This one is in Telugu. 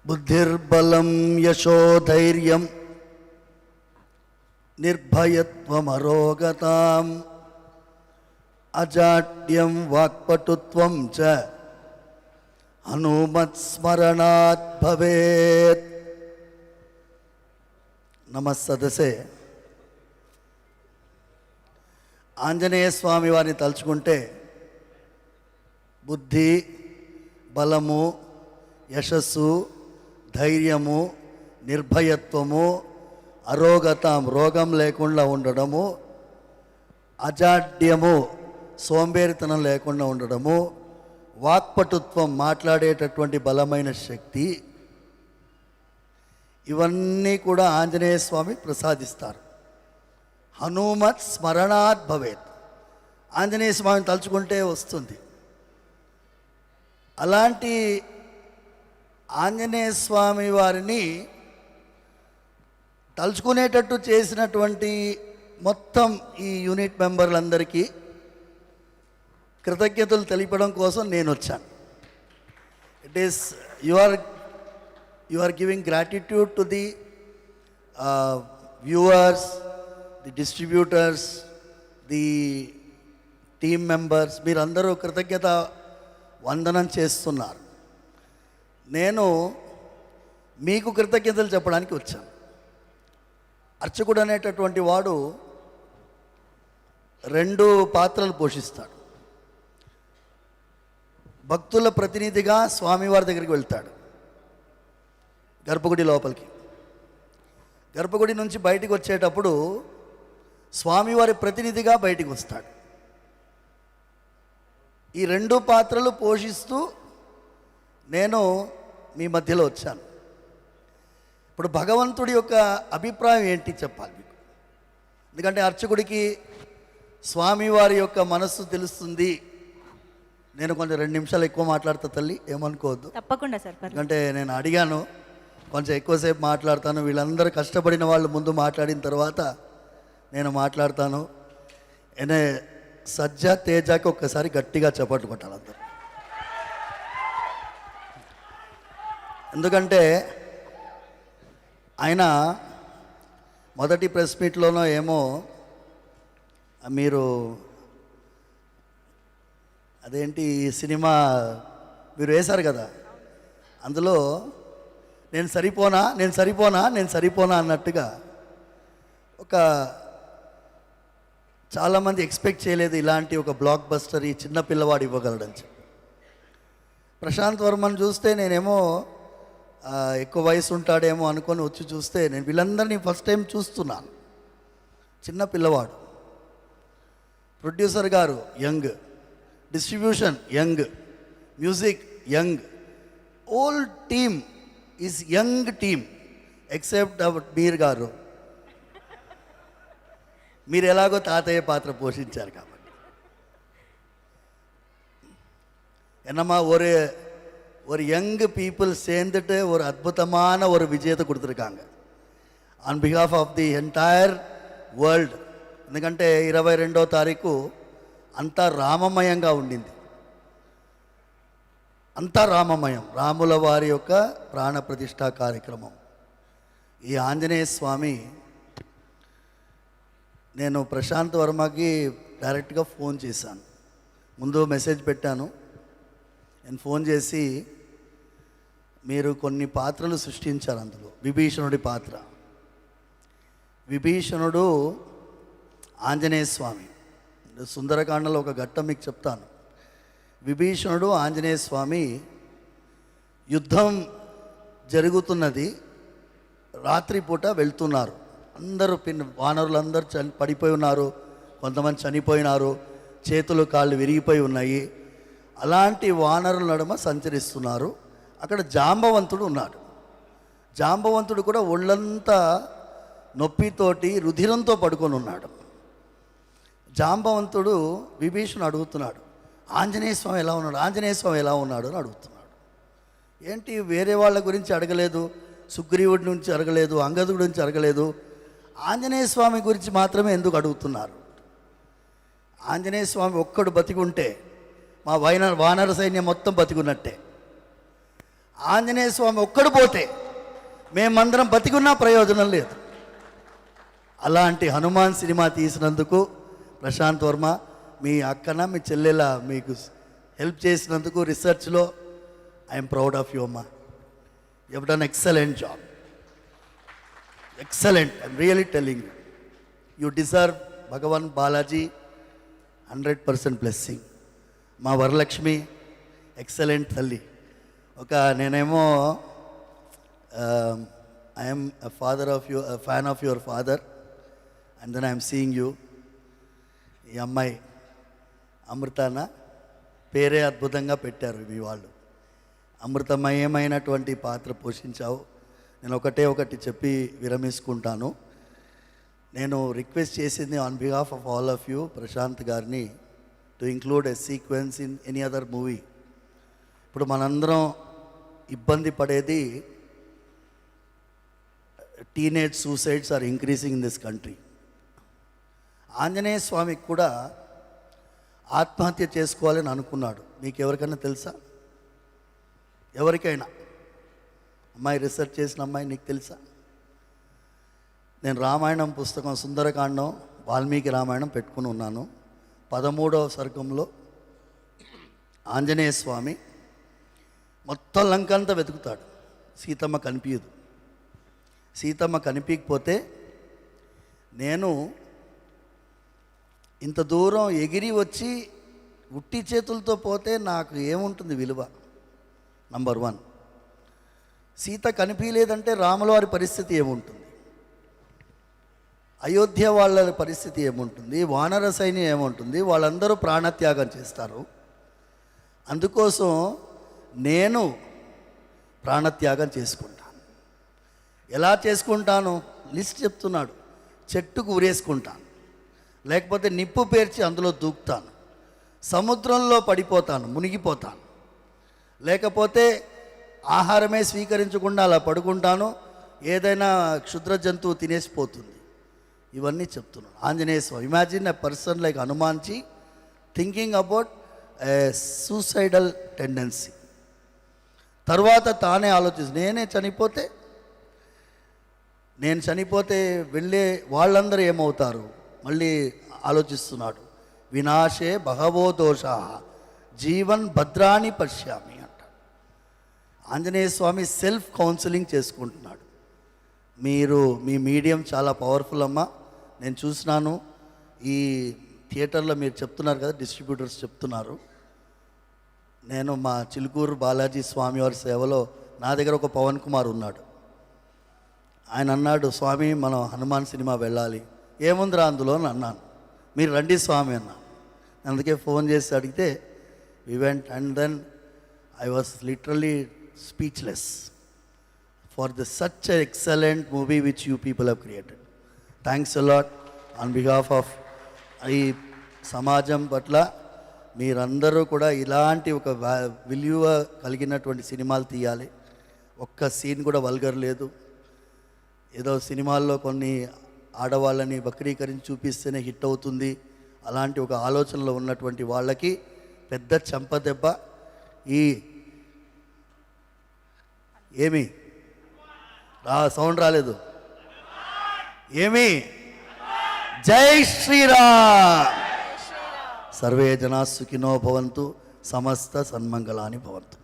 బుద్ధిర్బలం యశోధైర్యం నిర్భయత్వమరోగతాం అజాడ్యం వాక్పటుత్వం చ హనుమత్స్మరణాత్ భవేత్. నమస్సదసే ఆంజనేయ స్వామి వారిని తలుచుకుంటే బుద్ధి, బలము, యశస్సు, ధైర్యము, నిర్భయత్వము, అరోగతం రోగం లేకుండా ఉండడము, అజాడ్యము సోంబేరితనం లేకుండా ఉండడము, వాక్పటుత్వం మాట్లాడేటటువంటి బలమైన శక్తి, ఇవన్నీ కూడా ఆంజనేయ స్వామి ప్రసాదిస్తారు. హనుమత్ స్మరణాత్ భవేత్, ఆంజనేయ స్వామిని తలుచుకుంటే వస్తుంది. అలాంటి ఆంజనేయ స్వామి వారిని తలుచుకునేటట్టు చేసినటువంటి మొత్తం ఈ యూనిట్ మెంబర్లందరికీ కృతజ్ఞతలు తెలిపడం కోసం నేను వచ్చాను. It is you are giving gratitude to the viewers, the distributors, the team members, మీరందరూ కృతజ్ఞత వందనం చేస్తున్నారు. నేను మీకు కృతజ్ఞతలు చెప్పడానికి వచ్చాను. అర్చకుడు అనేటటువంటి వాడు 2 పాత్రలు పోషిస్తాడు. భక్తుల ప్రతినిధిగా స్వామివారి దగ్గరికి వెళ్తాడు, గర్భగుడి లోపలికి. గర్భగుడి నుంచి బయటికి వచ్చేటప్పుడు స్వామివారి ప్రతినిధిగా బయటికి వస్తాడు. ఈ 2 పాత్రలు పోషిస్తూ నేను మీ మధ్యలో వచ్చాను. ఇప్పుడు భగవంతుడి యొక్క అభిప్రాయం ఏంటి చెప్పాలి మీకు. ఎందుకంటే అర్చకుడికి స్వామివారి యొక్క మనస్సు తెలుస్తుంది. నేను కొంచెం 2 నిమిషాలు ఎక్కువ మాట్లాడతా తల్లి, ఏమనుకోవద్దు. తప్పకుండా సార్. ఎందుకంటే నేను అడిగాను, కొంచెం ఎక్కువసేపు మాట్లాడతాను. వీళ్ళందరూ కష్టపడిన వాళ్ళు ముందు మాట్లాడిన తర్వాత నేను మాట్లాడతాను. ఎనే సజ్జ తేజాకి ఒక్కసారి గట్టిగా చప్పట్లు కొట్టాలి అందరూ. ఎందుకంటే ఆయన మొదటి ప్రెస్ మీట్లోనో ఏమో మీరు అదేంటి సినిమా మీరు వేశారు కదా, అందులో నేను సరిపోనా అన్నట్టుగా ఒక చాలామంది ఎక్స్పెక్ట్ చేయలేదు ఇలాంటి ఒక బ్లాక్ బస్టర్ ఈ చిన్న పిల్లవాడు ఇవ్వగలడని చెప్పి. ప్రశాంత్ వర్మను చూస్తే నేనేమో ఎక్కువ వయసు ఉంటాడేమో అనుకొని వచ్చి చూస్తే నేను వీళ్ళందరినీ ఫస్ట్ టైం చూస్తున్నాను. చిన్న పిల్లవాడు, ప్రొడ్యూసర్ గారు young, distribution young, music young, all team is young team except Meer గారు. మీరు ఎలాగో తాతయ్య పాత్ర పోషించారు కాబట్టి. என்னம்மா ஒரு யங் பீப்புள் சேர்ந்துட்டு ஒரு அற்புதமான ஒரு விஜயத்தை கொடுத்துருக்காங்க on behalf of the entire world. ఎందుకంటే 22వ తారీఖు అంతా రామమయంగా ఉండింది. అంతా రామమయం, రాముల వారి యొక్క ప్రాణ ప్రతిష్ఠా కార్యక్రమం. ఈ ఆంజనేయ స్వామి, నేను ప్రశాంత్ వర్మకి డైరెక్ట్గా ఫోన్ చేశాను. ముందు మెసేజ్ పెట్టాను. నేను ఫోన్ చేసి, మీరు కొన్ని పాత్రలు సృష్టించారు, అందులో విభీషణుడి పాత్ర. విభీషణుడు ఆంజనేయ స్వామి. సుందరకాండలో ఒక ఘట్టం మీకు చెప్తాను. విభీషణుడు ఆంజనేయ స్వామి యుద్ధం జరుగుతున్నది, రాత్రిపూట వెళ్తున్నారు. అందరూ వానరులందరూ పడిపోయి ఉన్నారు, కొంతమంది చనిపోయినారు, చేతులు కాళ్ళు విరిగిపోయి ఉన్నాయి. అలాంటి వానరుల నడుమ సంచరిస్తున్నారు. అక్కడ జాంబవంతుడు ఉన్నాడు. జాంబవంతుడు కూడా ఒళ్ళంతా నొప్పితోటి రుధిరంతో పడుకొని ఉన్నాడు. జాంబవంతుడు విభీషణుడు అడుగుతున్నాడు, ఆంజనేయ స్వామి ఎలా ఉన్నాడు, ఆంజనేయ స్వామి ఎలా ఉన్నాడు అని అడుగుతున్నాడు. ఏంటి వేరే వాళ్ళ గురించి అడగలేదు, సుగ్రీవుడి నుంచి అడగలేదు, అంగదుడి నుంచి అడగలేదు, ఆంజనేయ స్వామి గురించి మాత్రమే ఎందుకు అడుగుతున్నారు? ఆంజనేయ స్వామి ఒక్కడు బతికుంటే మా వానర సైన్యం మొత్తం బతికున్నట్టే. ఆంజనేయ స్వామి ఒక్కడు పోతే మేమందరం బతికున్నా ప్రయోజనం లేదు. అలాంటి హనుమాన్ సినిమా తీసినందుకు ప్రశాంత్ వర్మ, మీ అక్కన మీ చెల్లెల మీకు హెల్ప్ చేసినందుకు రీసెర్చ్లో ఐఎమ్ ప్రౌడ్ ఆఫ్ యూ అమ్మా. You have done excellent job, excellent. I'm really telling you, you deserve భగవాన్ బాలాజీ 100% బ్లెస్సింగ్. మా వరలక్ష్మి ఎక్సలెంట్ తల్లి. ఒక నేనేమో I'm father of you, fan of your father, and then I'm seeing you. ఈ అమ్మాయి అమృతాన పేరే అద్భుతంగా పెట్టారు మీ వాళ్ళు. అమృతమయమైనటువంటి పాత్ర పోషించావు. నేను ఒకటి చెప్పి విరమించుకుంటాను. నేను రిక్వెస్ట్ చేసింది on behalf of all of you, Prashant గారిని, to include a sequence in any other movie. ఇప్పుడు మనందరం ఇబ్బంది పడేది teenage suicides are increasing in this country. Anjaneya స్వామికి కూడా ఆత్మహత్య చేసుకోవాలని అనుకున్నాడు. మీకు ఎవరికైనా తెలుసా? ఎవరికైనా? అమ్మాయి, రీసెర్చ్ చేసిన అమ్మాయి, నీకు తెలుసా? నేను రామాయణం పుస్తకం సుందరకాండం, వాల్మీకి రామాయణం పెట్టుకుని ఉన్నాను. 13వ సర్గంలో ఆంజనేయ స్వామి మొత్తం లంకంతా వెతుకుతాడు, సీతమ్మ కనిపించదు. సీతమ్మ కనిపించకపోతే, నేను ఇంత దూరం ఎగిరి వచ్చి ఉట్టి చేతులతో పోతే నాకు ఏముంటుంది విలువ? నంబర్ 1. సీత కనిపించలేదంటే రాముల వారి పరిస్థితి ఏముంటుంది? అయోధ్య వాళ్ళ పరిస్థితి ఏముంటుంది? వానర సైన్యం ఏముంటుంది? వాళ్ళందరూ ప్రాణత్యాగం చేస్తారు. అందుకోసం నేను ప్రాణత్యాగం చేసుకుంటాను. ఎలా చేసుకుంటాను? లిస్ట్ చెప్తున్నాడు. చెట్టుకు ఉరేసుకుంటాను, లేకపోతే నిప్పు పేర్చి అందులో దూకుతాను, సముద్రంలో పడిపోతాను, మునిగిపోతాను, లేకపోతే ఆహారమే స్వీకరించకుండా అలా పడుకుంటాను, ఏదైనా క్షుద్ర జంతువు తినేసిపోతుంది. ఇవన్నీ చెప్తున్నాను. Anjaneya Swami, imagine a person like Hanumanji thinking about a suicidal tendency. తర్వాత తానే ఆలోచిస్తుంది, నేను చనిపోతే వెళ్ళే వాళ్ళందరూ ఏమవుతారు? మళ్ళీ ఆలోచిస్తున్నాడు. వినాశే బహవో దోషా జీవన్ భద్రాని పశ్యామి అంటాడు. ఆంజనేయ స్వామి సెల్ఫ్ కౌన్సిలింగ్ చేసుకుంటున్నాడు. మీ మీడియం చాలా పవర్ఫుల్ అమ్మా. నేను చూసినాను, ఈ థియేటర్లో మీరు చెప్తున్నారు కదా, డిస్ట్రిబ్యూటర్స్ చెప్తున్నారు. నేను మా చిలుకూరు బాలాజీ స్వామి వారి సేవలో నా దగ్గర ఒక పవన్ కుమార్ ఉన్నాడు. ఆయన అన్నాడు, స్వామి మనం హనుమాన్ సినిమా వెళ్ళాలి. ఏముందిరా అందులో అని అన్నాను. మీరు రండి స్వామి అన్నా. అందుకే ఫోన్ చేసి అడిగితే we went, and then I was literally speechless for the such excellent movie which you people have created. Thanks a lot on behalf of ఈ సమాజం పట్ల. మీరందరూ కూడా ఇలాంటి ఒక విలువ కలిగినటువంటి సినిమాలు తీయాలి. ఒక్క సీన్ కూడా వల్గర్ లేదు. ఏదో సినిమాల్లో కొన్ని ఆడవాళ్ళని వక్రీకరించి చూపిస్తేనే హిట్ అవుతుంది, అలాంటి ఒక ఆలోచనలో ఉన్నటువంటి వాళ్ళకి పెద్ద చెంపదెబ్బ. ఏమి సౌండ్ రాలేదు? ఏమి? జై శ్రీరామ్. సర్వే జనా సుఖినో భవంతు, సమస్త సన్మంగళాని భవంతు.